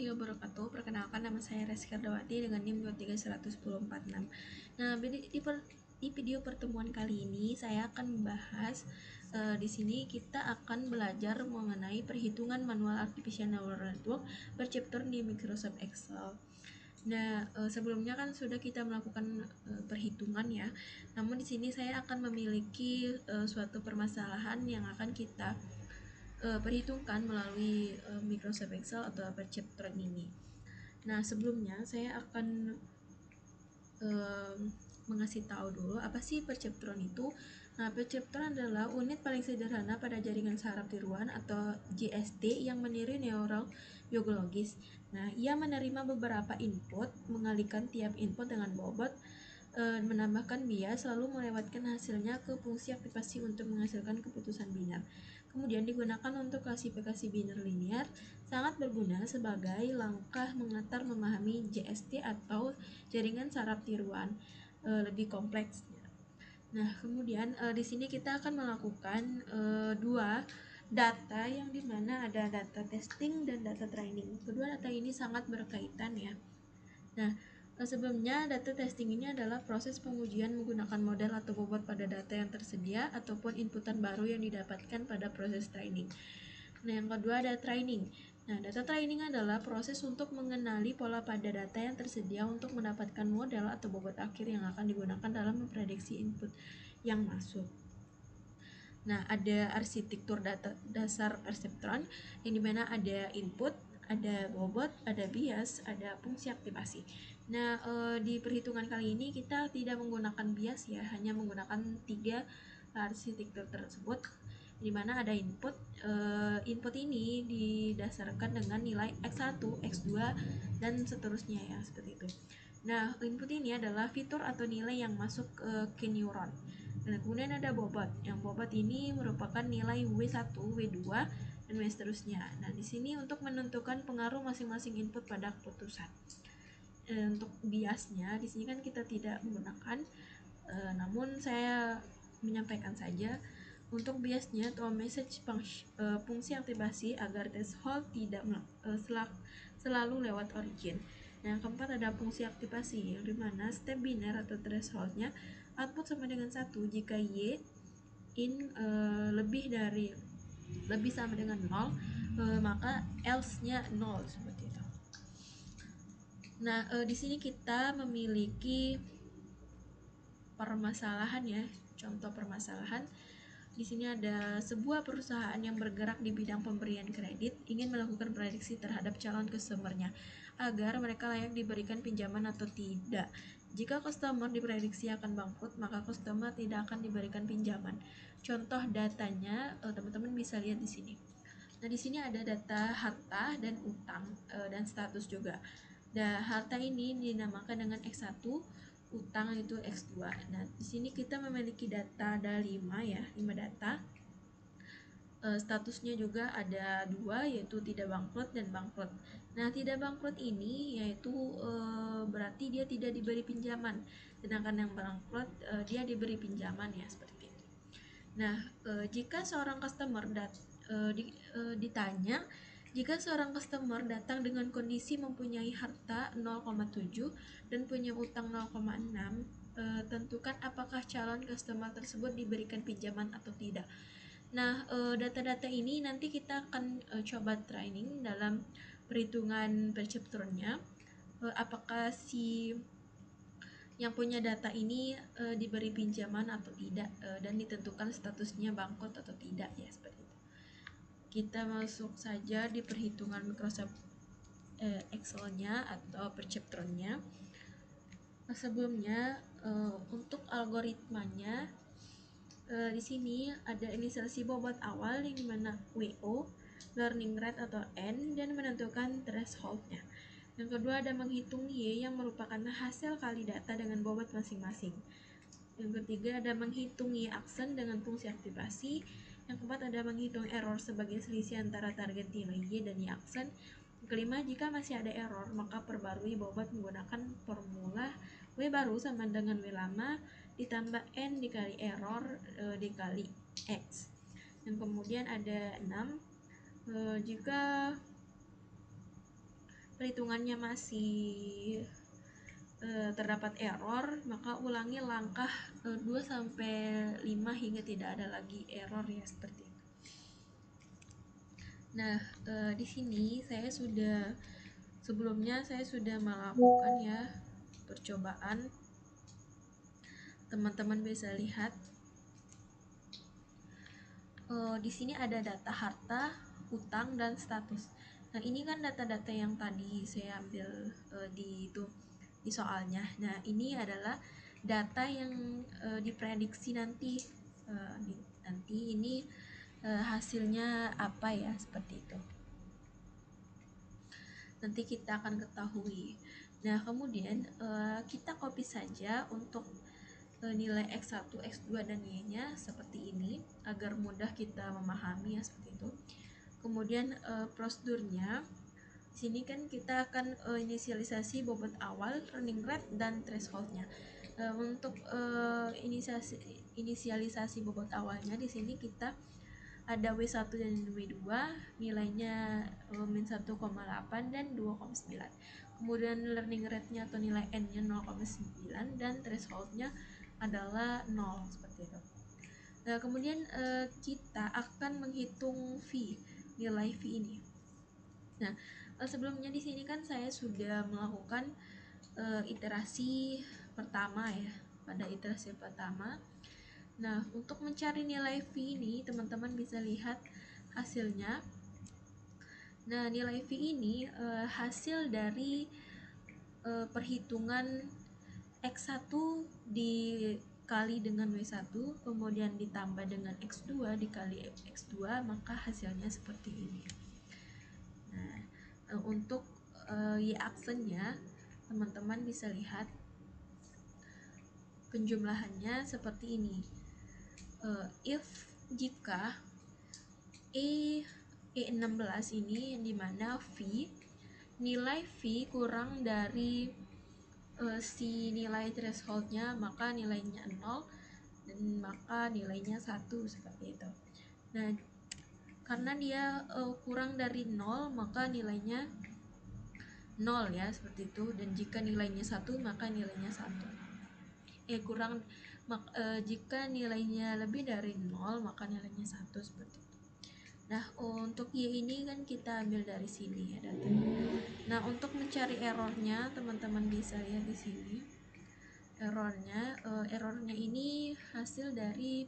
warahmatullahi wabarakatuh. Perkenalkan, nama saya Reski Ardawati dengan NIM 2310146. Nah, di video pertemuan kali ini saya akan membahas di sini kita akan belajar mengenai perhitungan manual artificial neural network berchapter di Microsoft Excel. Nah, sebelumnya kan sudah kita melakukan perhitungan ya. Namun di sini saya akan memiliki suatu permasalahan yang akan kita perhitungkan melalui Microsoft Excel atau perceptron ini. Nah, sebelumnya saya akan mengasih tahu dulu apa sih perceptron itu. Nah, perceptron adalah unit paling sederhana pada jaringan saraf tiruan atau JST yang meniru neural biologis. Nah, ia menerima beberapa input, mengalihkan tiap input dengan bobot, menambahkan bias, lalu melewatkan hasilnya ke fungsi aktivasi untuk menghasilkan keputusan biner. Kemudian digunakan untuk klasifikasi biner linear, sangat berguna sebagai langkah mengantar memahami JST atau jaringan saraf tiruan lebih kompleks. Nah, kemudian di sini kita akan melakukan dua data yang dimana ada data testing dan data training. Kedua data ini sangat berkaitan ya. Nah, sebelumnya data testing ini adalah proses pengujian menggunakan model atau bobot pada data yang tersedia ataupun inputan baru yang didapatkan pada proses training. Nah, yang kedua ada training. Nah, data training adalah proses untuk mengenali pola pada data yang tersedia untuk mendapatkan model atau bobot akhir yang akan digunakan dalam memprediksi input yang masuk. Nah, ada arsitektur data dasar perseptron yang dimana ada input, ada bobot, ada bias, ada fungsi aktivasi. Nah, di perhitungan kali ini kita tidak menggunakan bias ya, hanya menggunakan 3 arsitektur tersebut, di mana ada input. Input ini didasarkan dengan nilai X1, X2, dan seterusnya ya, seperti itu. Nah, input ini adalah fitur atau nilai yang masuk ke neuron. Nah, kemudian ada bobot. Yang bobot ini merupakan nilai W1, W2, dan W seterusnya. Nah, di sini untuk menentukan pengaruh masing-masing input pada keputusan. Untuk biasnya, di sini kan kita tidak menggunakan, namun saya menyampaikan saja untuk biasnya atau message fungsi aktivasi agar threshold tidak selalu lewat origin. Nah, yang keempat ada fungsi aktivasi yang dimana step biner atau thresholdnya output sama dengan 1 jika y in lebih sama dengan 0, maka else-nya 0 seperti itu. Nah, di sini kita memiliki permasalahan ya, contoh permasalahan. Di sini ada sebuah perusahaan yang bergerak di bidang pemberian kredit ingin melakukan prediksi terhadap calon customer-nya agar mereka layak diberikan pinjaman atau tidak. Jika customer diprediksi akan bangkrut, maka customer tidak akan diberikan pinjaman. Contoh datanya teman-teman bisa lihat di sini. Nah, di sini ada data harta dan utang dan status juga. Nah, harta ini dinamakan dengan X1, utang itu X2. Nah, di sini kita memiliki data ada 5 ya, 5 data. Statusnya juga ada 2, yaitu tidak bangkrut dan bangkrut. Nah, tidak bangkrut ini yaitu berarti dia tidak diberi pinjaman, sedangkan yang bangkrut dia diberi pinjaman ya, seperti itu. Nah, jika seorang customer ditanya, jika seorang customer datang dengan kondisi mempunyai harta 0,7 dan punya utang 0,6, tentukan apakah calon customer tersebut diberikan pinjaman atau tidak. Nah, data-data ini nanti kita akan coba training dalam perhitungan perceptronnya. Apakah si yang punya data ini diberi pinjaman atau tidak, dan ditentukan statusnya bangkrut atau tidak ya, seperti itu. Kita masuk saja di perhitungan Microsoft Excel-nya atau perceptronnya. Nah, sebelumnya untuk algoritmanya di sini ada inisiasi bobot awal yang dimana WO, learning rate atau N, dan menentukan threshold-nya. Yang kedua ada menghitung Y yang merupakan hasil kali data dengan bobot masing-masing. Yang ketiga ada menghitung Y aksen dengan fungsi aktivasi. Yang keempat ada menghitung error sebagai selisih antara target nilai Y dan Y aksen. Yang kelima, jika masih ada error, maka perbarui bobot menggunakan formula W baru sama dengan W lama ditambah N dikali error dikali X. Yang kemudian ada 6, jika perhitungannya masih terdapat error, maka ulangi langkah 2-5 hingga tidak ada lagi error ya, seperti itu. Nah, di sini sebelumnya saya sudah melakukan ya percobaan. Teman-teman bisa lihat di sini ada data harta, utang, dan status. Nah, ini kan data-data yang tadi saya ambil di soalnya. Nah, ini adalah data yang diprediksi nanti. Nanti ini hasilnya apa ya, seperti itu. Nanti kita akan ketahui. Nah, kemudian kita copy saja untuk nilai X1, X2, dan Y-nya seperti ini agar mudah kita memahami ya, seperti itu. Kemudian prosedurnya di sini kan kita akan inisialisasi bobot awal, running rate, dan thresholdnya. Untuk inisialisasi bobot awalnya di sini kita ada W1 dan W2, nilainya min 1,8 dan 2,9. Kemudian learning rate-nya atau nilai N-nya 0,9 dan threshold-nya adalah 0, seperti itu. Nah, kemudian kita akan menghitung V, nilai V ini. Nah, sebelumnya di sini kan saya sudah melakukan iterasi pertama ya, pada iterasi pertama. Nah, untuk mencari nilai V ini, teman-teman bisa lihat hasilnya. Nah, nilai V ini hasil dari perhitungan X1 dikali dengan W1, kemudian ditambah dengan X2 dikali X2, maka hasilnya seperti ini. Nah, untuk Y-aksennya, teman-teman bisa lihat penjumlahannya seperti ini. Jika E16 ini, dimana nilai V kurang dari si nilai thresholdnya, maka nilainya 0 dan maka nilainya 1, seperti itu. Nah, karena dia kurang dari 0 maka nilainya 0 ya, seperti itu. Dan jika nilainya 1 maka nilainya 1. Jika nilainya lebih dari 0 maka nilainya 1, seperti itu. Nah, untuk Y ini kan kita ambil dari sini ya datanya. Nah, untuk mencari errornya, teman-teman bisa lihat di sini. Errornya ini hasil dari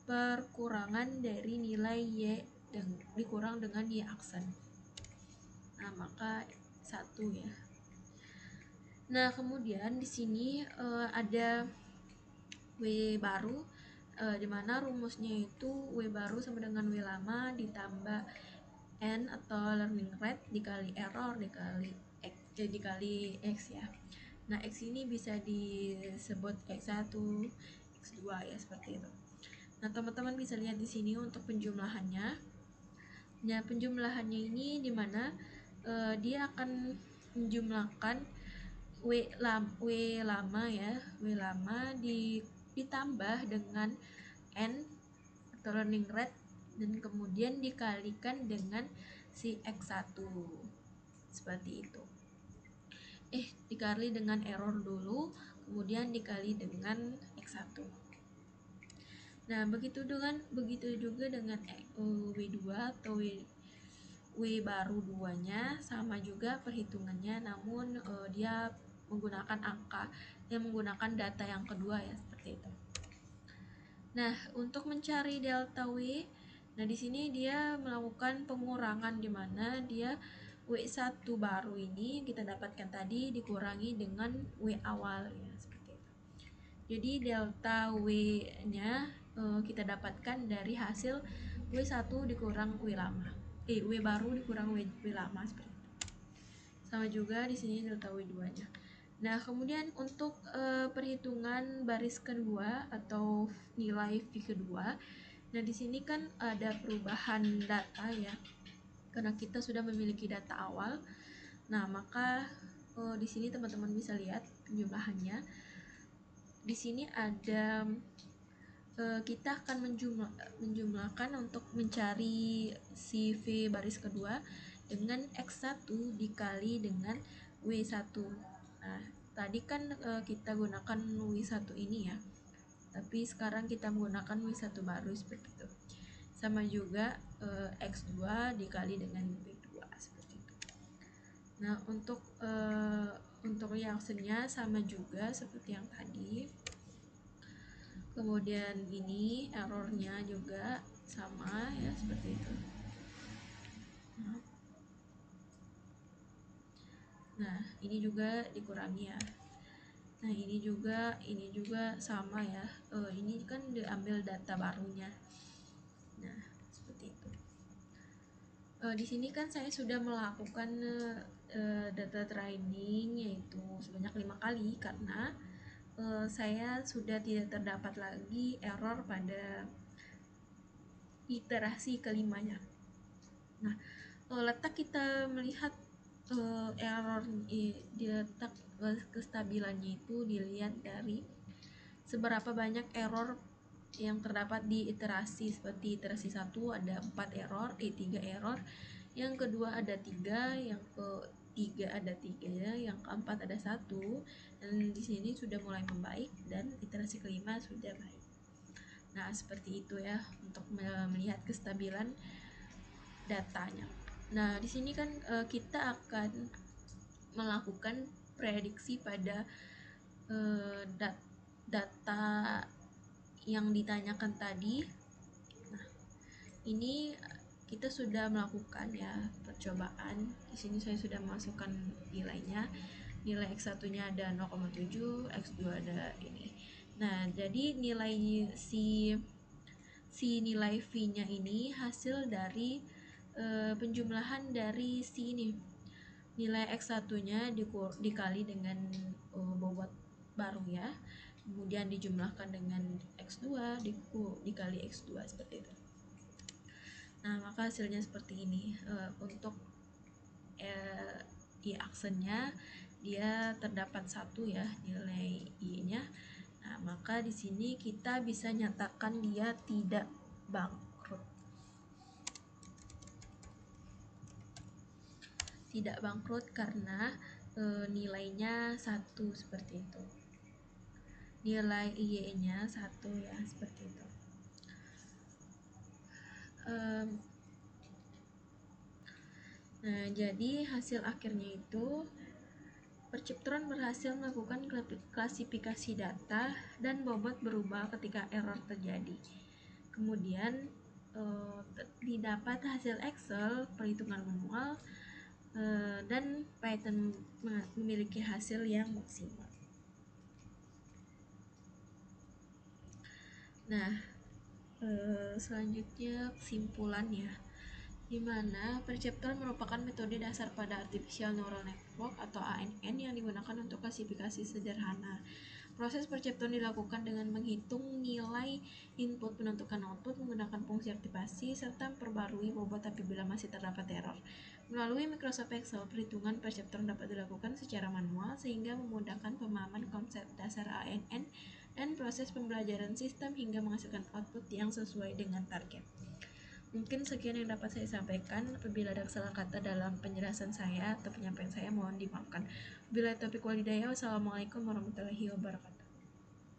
perkurangan dari nilai Y dan dikurang dengan Y aksen. Nah, maka 1 ya. Nah, kemudian di sini ada W baru, dimana rumusnya itu W baru sama dengan W lama ditambah N atau learning rate dikali error dikali X ya. Nah, X ini bisa disebut X1, X2 ya, seperti itu. Nah, teman-teman bisa lihat di sini untuk penjumlahannya. Nah, penjumlahannya ini dimana dia akan menjumlahkan W lama ya, W lama ditambah dengan N atau learning rate dan kemudian dikalikan dengan si X1, seperti itu. Dikali dengan error dulu, kemudian dikali dengan X1. Nah, begitu juga dengan W2 atau W baru 2-nya sama juga perhitungannya, namun dia menggunakan menggunakan data yang kedua ya, seperti itu. Nah, untuk mencari delta W, nah di sini dia melakukan pengurangan, di mana dia W1 baru ini kita dapatkan tadi dikurangi dengan W awal ya, seperti itu. Jadi delta W-nya kita dapatkan dari hasil W1 dikurang W lama. W baru dikurang W lama, seperti itu. Sama juga di sini delta W2-nya. Nah, kemudian untuk perhitungan baris kedua atau nilai V kedua, nah di sini kan ada perubahan data ya, karena kita sudah memiliki data awal. Nah, maka di sini teman-teman bisa lihat penjumlahannya. Di sini ada kita akan menjumlahkan untuk mencari si V baris kedua, dengan X1 dikali dengan W1. Nah, tadi kan kita gunakan W1 ini ya, tapi sekarang kita menggunakan W1 baru seperti itu. Sama juga X2 dikali dengan W2 seperti itu. Nah, untuk reaksinya sama juga seperti yang tadi. Kemudian ini errornya juga sama ya, seperti itu. Nah, ini juga dikurangi ya. Nah, ini juga sama ya. Ini kan diambil data barunya. Nah, seperti itu. Di sini kan saya sudah melakukan data training yaitu sebanyak 5 kali karena saya sudah tidak terdapat lagi error pada iterasi kelimanya. Nah, letak kita melihat error di letak kestabilannya itu dilihat dari seberapa banyak error yang terdapat di iterasi. Seperti iterasi 1 ada 4 error, 3 error, yang kedua ada 3, yang ketiga ada 3, yang keempat ada 1, dan di sini sudah mulai membaik, dan iterasi kelima sudah baik. Nah, seperti itu ya untuk melihat kestabilan datanya. Nah, di sini kan kita akan melakukan prediksi pada data yang ditanyakan tadi. Nah, ini kita sudah melakukan ya percobaan. Di sini saya sudah masukkan nilainya. Nilai X1-nya ada 0,7, X2 ada ini. Nah, jadi nilai si nilai V-nya ini hasil dari penjumlahan dari si ini. Nilai X1-nya dikali dengan bobot baru ya. Kemudian dijumlahkan dengan X2 dikali X2 seperti itu. Nah, maka hasilnya seperti ini. Untuk I-aksennya dia terdapat 1 ya nilai I-nya. Nah, maka di sini kita bisa nyatakan dia tidak bangkrut. Tidak bangkrut karena nilainya 1 seperti itu. Nilai I-nya 1 ya, seperti itu. Nah, jadi hasil akhirnya itu perceptron berhasil melakukan klasifikasi data dan bobot berubah ketika error terjadi. Kemudian didapat hasil Excel, perhitungan manual, dan Python memiliki hasil yang maksimal. Nah, selanjutnya kesimpulannya, di mana perceptron merupakan metode dasar pada Artificial Neural Network atau ANN yang digunakan untuk klasifikasi sederhana. Proses perceptron dilakukan dengan menghitung nilai input, menentukan output menggunakan fungsi aktivasi, serta memperbarui bobot apabila masih terdapat error. Melalui Microsoft Excel, perhitungan perceptron dapat dilakukan secara manual sehingga memudahkan pemahaman konsep dasar ANN dan proses pembelajaran sistem hingga menghasilkan output yang sesuai dengan target. Mungkin sekian yang dapat saya sampaikan. Apabila ada salah kata dalam penjelasan saya atau penyampaian saya, mohon dimaafkan. Bila topik walidaya, wassalamualaikum warahmatullahi wabarakatuh.